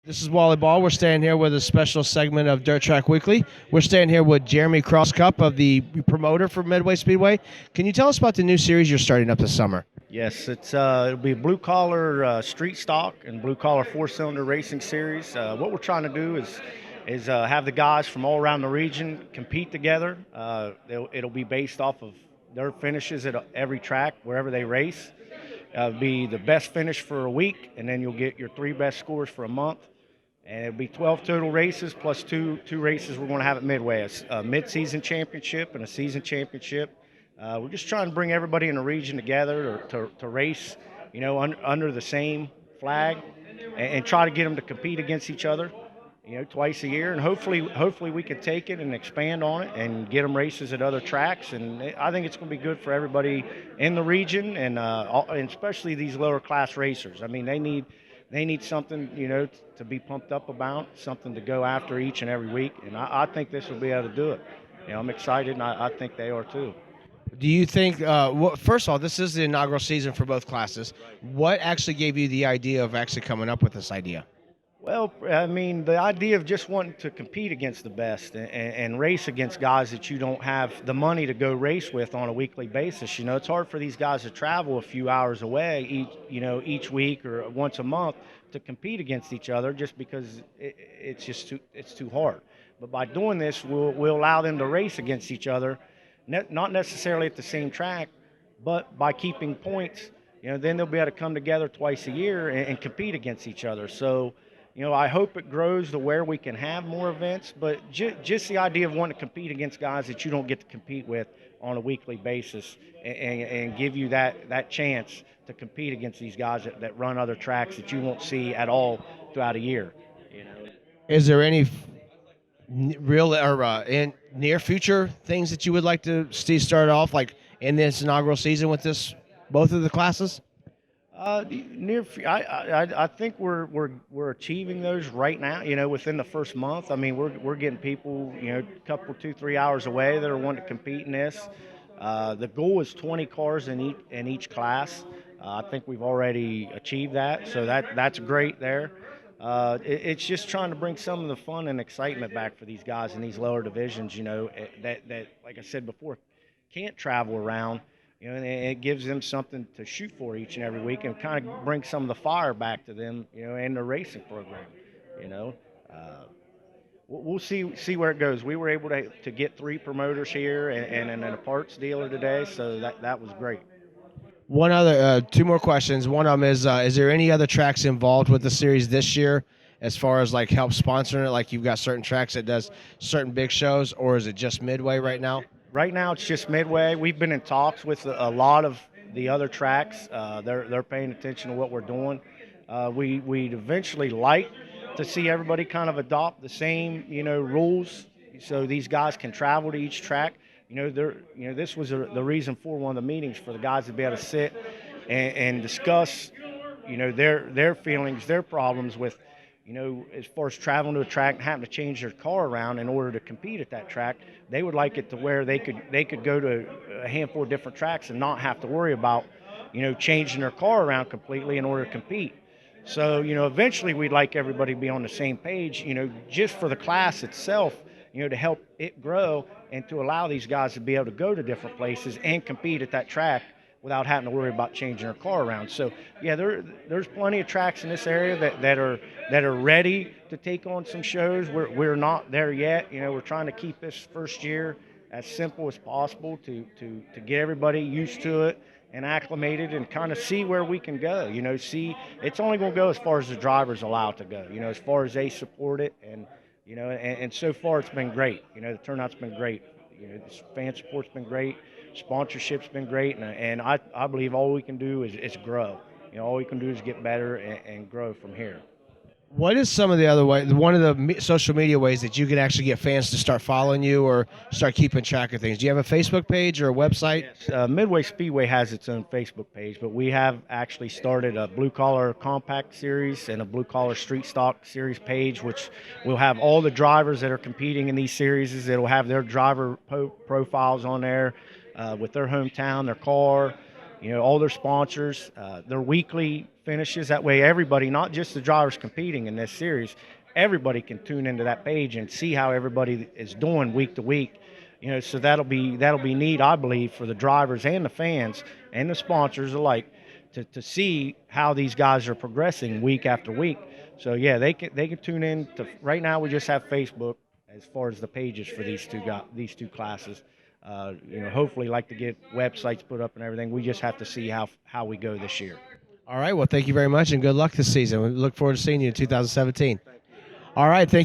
This is Wally Ball. We're staying here with a special segment of Dirt Track Weekly. We're staying here with Jeremy Krouskoupf of the promoter for MidWay Speedway. Can you tell us about the new series you're starting up this summer? Yes, it'll be blue collar street stock and blue collar four-cylinder racing series. What we're trying to do is have the guys from all around the region compete together. It'll be based off of their finishes at every track wherever they race. It'll be the best finish for a week, and then you'll get your three best scores for a month. And it'll be 12 total races plus two races we're going to have at Midway, a mid-season championship and a season championship. We're just trying to bring everybody in the region together to race, under the same flag, and try to get them to compete against each other, twice a year. And hopefully we can take it and expand on it and get them races at other tracks. And I think it's going to be good for everybody in the region and especially these lower class racers. I mean, they need something, to be pumped up about, something to go after each and every week. And I think this will be able to do it. I'm excited, and I think they are too. Do you think, first of all, this is the inaugural season for both classes. What actually gave you the idea of actually coming up with this idea? Well, I mean, the idea of just wanting to compete against the best and race against guys that you don't have the money to go race with on a weekly basis. It's hard for these guys to travel a few hours away each week or once a month to compete against each other just because it's too hard. But by doing this, we'll allow them to race against each other, not necessarily at the same track, but by keeping points, then they'll be able to come together twice a year and compete against each other. So, I hope it grows to where we can have more events, but just the idea of wanting to compete against guys that you don't get to compete with on a weekly basis and give you that chance to compete against these guys that run other tracks that you won't see at all throughout a year. Is there any real or in near future things that you would like to see start off like in this inaugural season with this both of the classes? I think we're achieving those right now. Within the first month. I mean, we're getting people, a couple 2-3 hours away that are wanting to compete in this. The goal is 20 cars in each class. I think we've already achieved that, so that's great there. It's just trying to bring some of the fun and excitement back for these guys in these lower divisions. That like I said before, can't travel around. And it gives them something to shoot for each and every week, and kind of brings some of the fire back to them, and the racing program. You know, uh, we'll see where it goes. We were able to get three promoters here and a parts dealer today, so that was great. One other, two more questions. One of them is there any other tracks involved with the series this year, as far as like help sponsoring it? Like you've got certain tracks that does certain big shows, or is it just Midway right now? Right now, it's just Midway. We've been in talks with a lot of the other tracks. They're paying attention to what we're doing. We'd eventually like to see everybody kind of adopt the same rules, so these guys can travel to each track. This was the reason for one of the meetings for the guys to be able to sit and discuss their feelings, their problems with as far as traveling to a track and having to change their car around in order to compete at that track. They would like it to where they could go to a handful of different tracks and not have to worry about changing their car around completely in order to compete. So eventually we'd like everybody to be on the same page, just for the class itself, to help it grow and to allow these guys to be able to go to different places and compete at that track without having to worry about changing their car around. So yeah, there's plenty of tracks in this area that are ready to take on some shows. We're not there yet. We're trying to keep this first year as simple as possible to get everybody used to it and acclimated and kind of see where we can go. See, it's only going to go as far as the drivers allow it to go. As far as they support it, and so far it's been great. The turnout's been great. The fan support's been great. Sponsorship's been great, and I believe all we can do is grow. All we can do is get better and grow from here. What is some of the other way? One of the social media ways that you can actually get fans to start following you or start keeping track of things? Do you have a Facebook page or a website? Yes, MidWay Speedway has its own Facebook page, but we have actually started a blue collar compact series and a blue collar street stock series page, which will have all the drivers that are competing in these series. It'll have their driver profiles on there with their hometown, their car, all their sponsors, their weekly finishes. That way, everybody, not just the drivers competing in this series, everybody can tune into that page and see how everybody is doing week to week. So that'll be neat, I believe, for the drivers and the fans and the sponsors alike to see how these guys are progressing week after week. So yeah, they can tune in to. Right now, we just have Facebook as far as the pages for these two classes. Hopefully, like to get websites put up and everything. We just have to see how we go this year. All right. Well, thank you very much, and good luck this season. We look forward to seeing you in 2017. All right. Thank you.